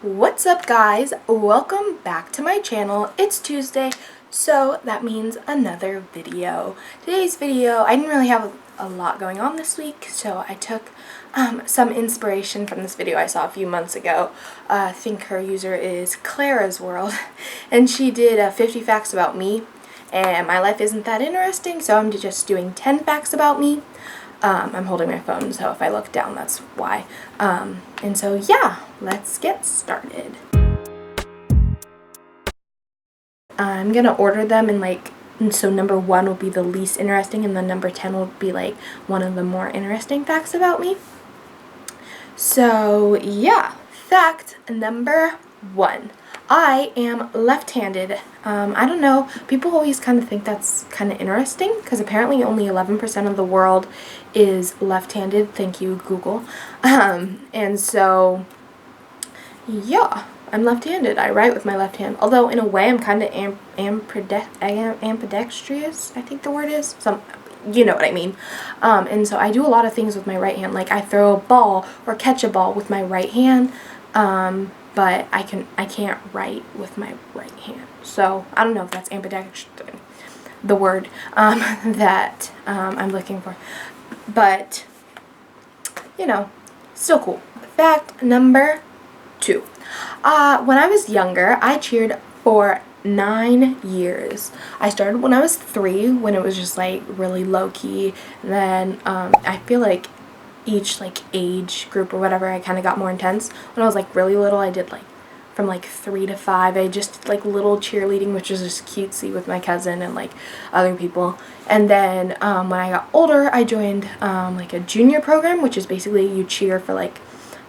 What's up, guys? Welcome back to my channel. It's Tuesday, so that means another video. Today's video, I didn't really have a lot going on this week, so I took some inspiration from this video I saw a few months ago. I think her user is Clara's World, and she did 50 facts about me, and my life isn't that interesting, so I'm just doing 10 facts about me. I'm holding my phone, so if I look down, that's why. And so, yeah, let's get started. I'm gonna order them in so number 1 will be the least interesting, and then number 10 will be like one of the more interesting facts about me. So, yeah, fact number 1. I am left-handed. I don't know, people always kind of think that's kind of interesting because apparently only 11% of the world is left-handed. Thank you, Google. And so, yeah, I'm left-handed. I write with my left hand. Although, in a way, I'm kind of ambidextrous, I think the word is. You know what I mean. And so I do a lot of things with my right hand. Like, I throw a ball or catch a ball with my right hand. But I can't write with my right hand. So I don't know if that's ambidextrous, the word that I'm looking for. But, you know, still cool. Fact number 2. When I was younger, I cheered for 9 years. I started when I was 3, when it was just like really low key. And then I feel like each age group or whatever, I kind of got more intense. When I was really little, I did from 3 to 5, I just did little cheerleading, which was just cutesy with my cousin and other people. And then when I got older, I joined a junior program, which is basically you cheer for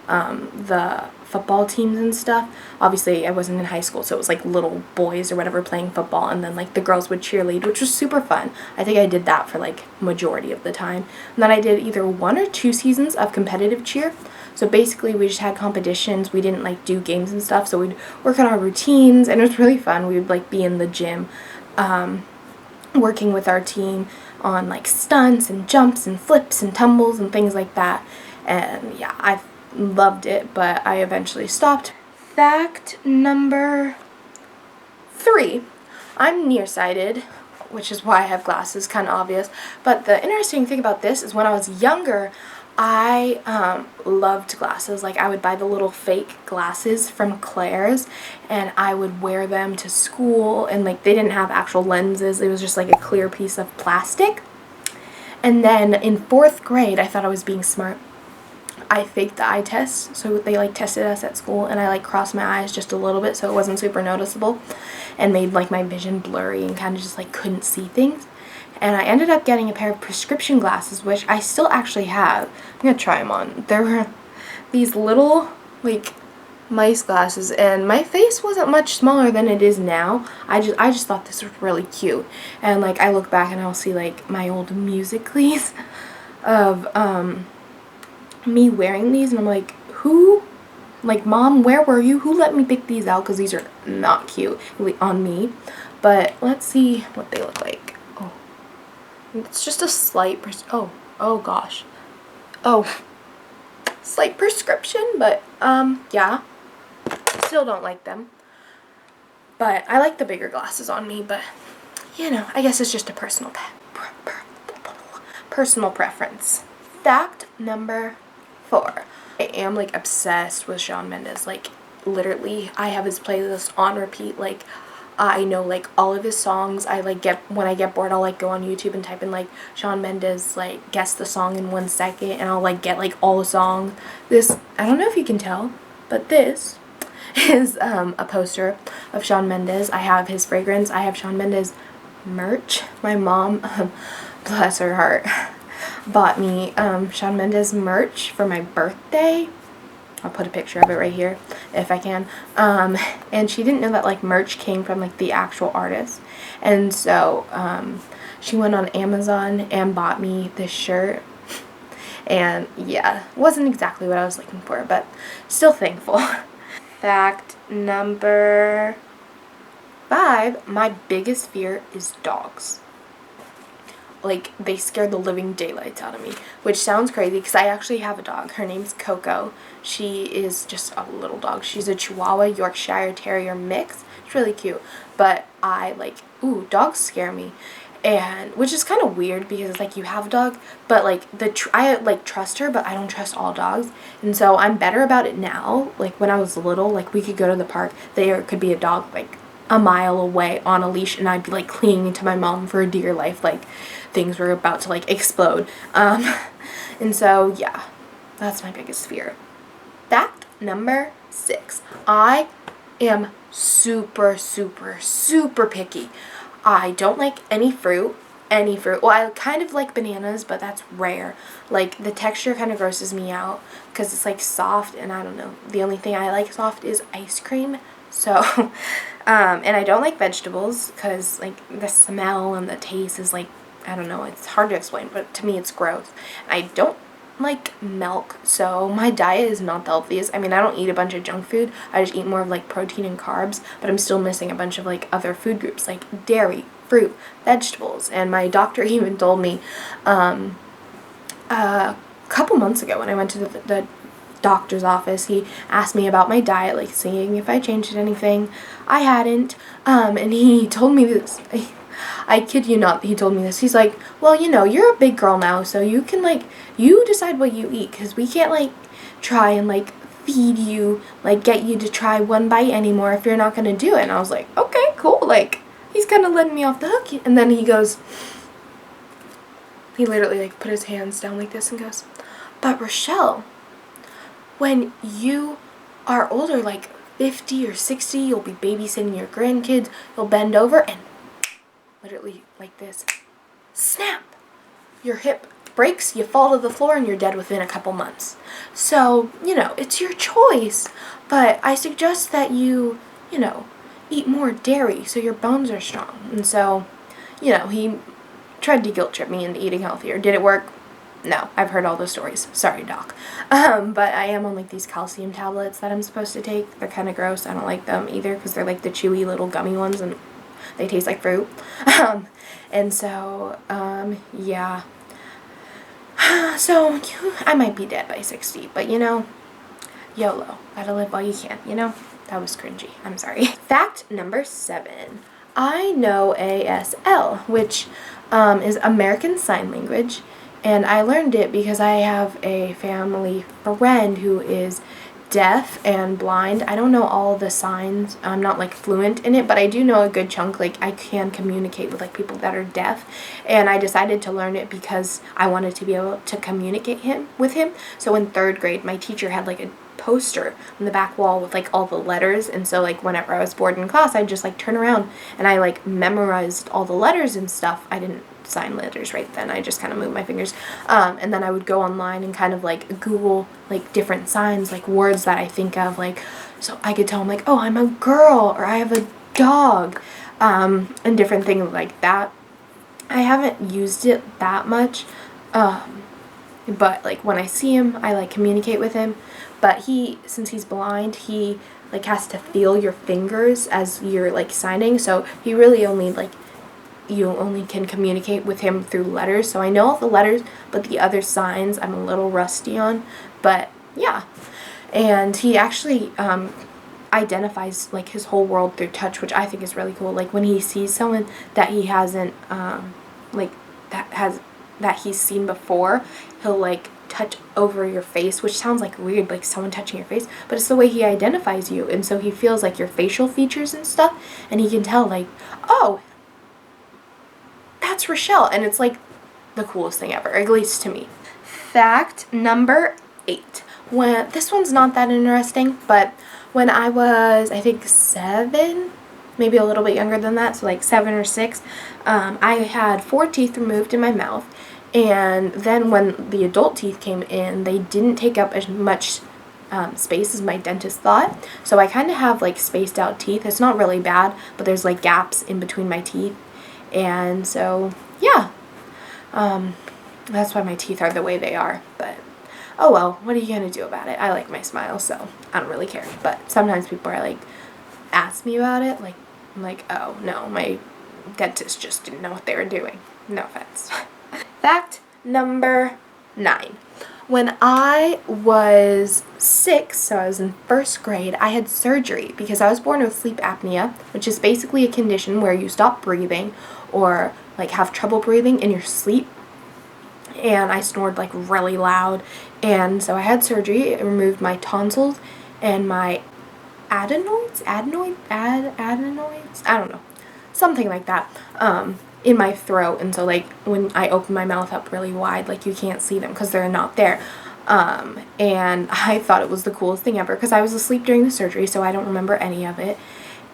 the football teams and stuff. Obviously I wasn't in high school, so it was little boys or whatever playing football, and then the girls would cheerlead, which was super fun. I think I did that for majority of the time. And then I did either 1 or 2 seasons of competitive cheer. So basically we just had competitions. We didn't do games and stuff, so we'd work on our routines, and it was really fun. We would be in the gym working with our team on stunts and jumps and flips and tumbles and things like that. And yeah, I loved it, but I eventually stopped. Fact number 3. I'm nearsighted, which is why I have glasses, kind of obvious. But the interesting thing about this is when I was younger, I loved glasses. I would buy the little fake glasses from Claire's, and I would wear them to school, and they didn't have actual lenses. It was just a clear piece of plastic. And then in 4th grade, I thought I was being smart. I faked the eye test, so they tested us at school, and I crossed my eyes just a little bit so it wasn't super noticeable, and made my vision blurry and kind of just couldn't see things. And I ended up getting a pair of prescription glasses, which I still actually have. I'm gonna try them on. There were these little mice glasses, and my face wasn't much smaller than it is now. I just thought this was really cute, and I look back and I'll see my old Musical.lys of me wearing these, and I'm who, Mom, where were you? Who let me pick these out? Because these are not cute on me. But let's see what they look like. Oh, it's just a slight oh gosh, slight prescription, but yeah, still don't like them. But I like the bigger glasses on me, but you know, I guess it's just a personal preference. Fact number 4. I am obsessed with Shawn Mendes. Literally, I have his playlist on repeat. I know all of his songs. I when I get bored, I'll go on YouTube and type in Shawn Mendes guess the song in 1 second, and I'll get all the songs. This, I don't know if you can tell, but this is a poster of Shawn Mendes. I have his fragrance. I have Shawn Mendes merch. My mom, bless her heart, bought me Shawn Mendes merch for my birthday. I'll put a picture of it right here if I can. And she didn't know that merch came from the actual artist, and so she went on Amazon and bought me this shirt. And yeah, wasn't exactly what I was looking for, but still thankful. Fact number 5. My biggest fear is dogs. like, they scare the living daylights out of me, which sounds crazy because I actually have a dog. Her name's Coco. She is just a little dog. She's a Chihuahua Yorkshire Terrier mix. It's really cute, but I like, ooh, dogs scare me. And which is kind of weird because it's like you have a dog, but like I like trust her, but I don't trust all dogs. And so I'm better about it now. Like when I was little, like we could go to the park, there could be a dog like a mile away on a leash, and I'd be like clinging to my mom for dear life, like things were about to like explode. And so yeah, that's my biggest fear. Fact number 6. I am super, super, super picky. I don't like any fruit. Well, I kind of like bananas, but that's rare. Like, the texture kind of grosses me out because it's, like, soft, and I don't know. The only thing I like soft is ice cream. So, and I don't like vegetables because, like, the smell and the taste is, like, I don't know. It's hard to explain, but to me it's gross. I don't like milk, so my diet is not the healthiest. I mean, I don't eat a bunch of junk food. I just eat more of like protein and carbs, but I'm still missing a bunch of like other food groups like dairy, fruit, vegetables. And my doctor even told me a couple months ago when I went to the doctor's office, he asked me about my diet, like seeing if I changed anything. I hadn't, and he told me this. I kid you not, he told me this. He's like, well, you know, you're a big girl now, so you can, like, you decide what you eat, because we can't, like, try and, like, feed you, like, get you to try one bite anymore if you're not going to do it. And I was like, okay, cool, like, he's kind of letting me off the hook. And then he goes, he literally, like, put his hands down like this and goes, but Rochelle, when you are older, like 50 or 60, you'll be babysitting your grandkids, you'll bend over and literally like this, snap, your hip breaks, you fall to the floor, and you're dead within a couple months. So, you know, it's your choice, but I suggest that you know, eat more dairy so your bones are strong. And so, you know, he tried to guilt trip me into eating healthier. Did it work? No, I've heard all the stories. Sorry, doc. But I am on like these calcium tablets that I'm supposed to take. They're kind of gross. I don't like them either because they're like the chewy little gummy ones, and they taste like fruit. And so, yeah. So, I might be dead by 60, but you know, YOLO. Gotta live while you can, you know? That was cringy. I'm sorry. Fact number 7. I know ASL, which is American Sign Language, and I learned it because I have a family friend who is deaf and blind. I don't know all the signs. I'm not like fluent in it, but I do know a good chunk. Like, I can communicate with like people that are deaf, and I decided to learn it because I wanted to be able to communicate with him. So in 3rd grade, my teacher had like a poster on the back wall with like all the letters, and so like whenever I was bored in class, I'd just like turn around and I like memorized all the letters and stuff. I didn't sign letters right then, I just kind of moved my fingers, and then I would go online and kind of like Google like different signs, like words that I think of, like, so I could tell him like, oh, I'm a girl, or I have a dog, and different things like that. I haven't used it that much, but like when I see him, I like communicate with him. But since he's blind, he like has to feel your fingers as you're like signing, so he really only like, you only can communicate with him through letters. So I know all the letters, but the other signs I'm a little rusty on. But yeah, and he actually identifies like his whole world through touch, which I think is really cool. Like when he sees someone that he hasn't like that he's seen before, he'll like touch over your face, which sounds like weird, like someone touching your face, but it's the way he identifies you. And so he feels like your facial features and stuff, and he can tell like, oh, that's Rochelle. And it's like the coolest thing ever, at least to me. Fact number 8. This one's not that interesting, but when I was, I think 7, maybe a little bit younger than that, so like 7 or 6, I had 4 teeth removed in my mouth, and then when the adult teeth came in, they didn't take up as much space as my dentist thought, so I kind of have like spaced out teeth. It's not really bad, but there's like gaps in between my teeth. And so, yeah, that's why my teeth are the way they are, but oh well, what are you gonna do about it? I like my smile, so I don't really care. But sometimes people are like, ask me about it, like, I'm like, oh no, my dentist just didn't know what they were doing. No offense. Fact number 9. When I was 6, so I was in 1st grade, I had surgery because I was born with sleep apnea, which is basically a condition where you stop breathing or like have trouble breathing in your sleep. And I snored like really loud, and so I had surgery. It removed my tonsils and my adenoids, I don't know, something like that, in my throat. And so like when I open my mouth up really wide, like you can't see them because they're not there. And I thought it was the coolest thing ever because I was asleep during the surgery, so I don't remember any of it.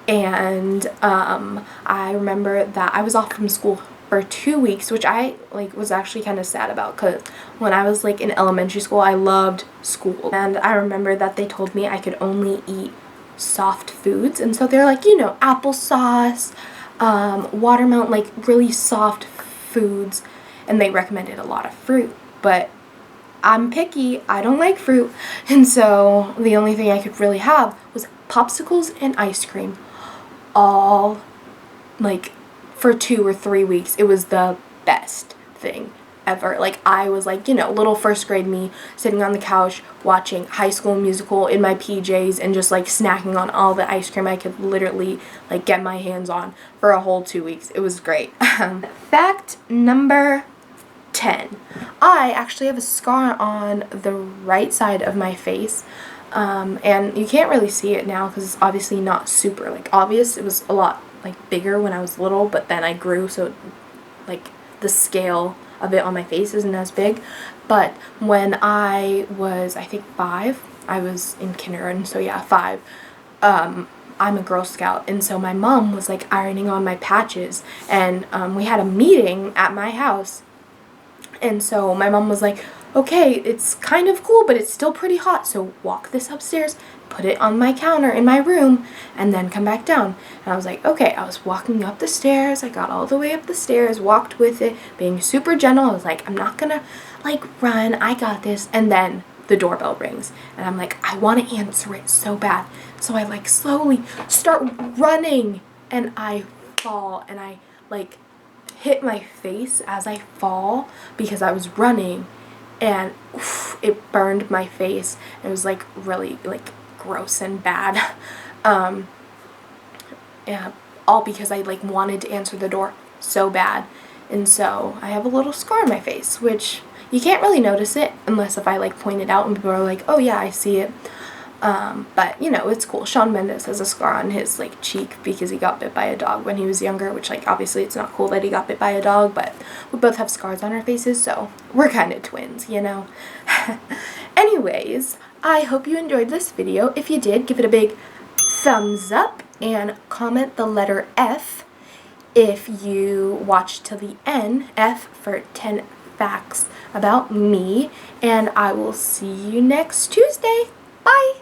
And I remember that I was off from school for 2 weeks, which I like was actually kind of sad about because when I was like in elementary school, I loved school. And I remember that they told me I could only eat soft foods, and so they're like, you know, applesauce, watermelon, like really soft foods, and they recommended a lot of fruit, but I'm picky, I don't like fruit, and so the only thing I could really have was popsicles and ice cream, all like for 2 or 3 weeks. It was the best thing ever. Like I was like, you know, little 1st grade me sitting on the couch watching High School Musical in my PJs and just like snacking on all the ice cream I could literally like get my hands on for a whole 2 weeks. It was great. Fact number 10. I actually have a scar on the right side of my face. And you can't really see it now because it's obviously not super like obvious. It was a lot like bigger when I was little, but then I grew, so like the scale of it on my face isn't as big. But when I was, I think 5, I was in kindergarten, so yeah, 5, I'm a Girl Scout, and so my mom was like ironing on my patches, and we had a meeting at my house, and so my mom was like, okay, it's kind of cool, but it's still pretty hot, so walk this upstairs, put it on my counter in my room, and then come back down. And I was like, okay. I was walking up the stairs, I got all the way up the stairs, walked with it, being super gentle. I was like, I'm not gonna like run, I got this. And then the doorbell rings, and I'm like, I want to answer it so bad. So I like slowly start running, and I fall, and I like hit my face as I fall because I was running, and oof, it burned my face. It was like really like gross and bad. Yeah, all because I like wanted to answer the door so bad. And so I have a little scar on my face, which you can't really notice it unless if I like point it out and people are like, oh yeah, I see it. But you know, it's cool. Shawn Mendes has a scar on his like cheek because he got bit by a dog when he was younger, which like obviously it's not cool that he got bit by a dog, but we both have scars on our faces, so we're kind of twins, you know. Anyways, I hope you enjoyed this video. If you did, give it a big thumbs up and comment the letter F if you watched till the end. F for 10 facts about me, and I will see you next Tuesday. Bye!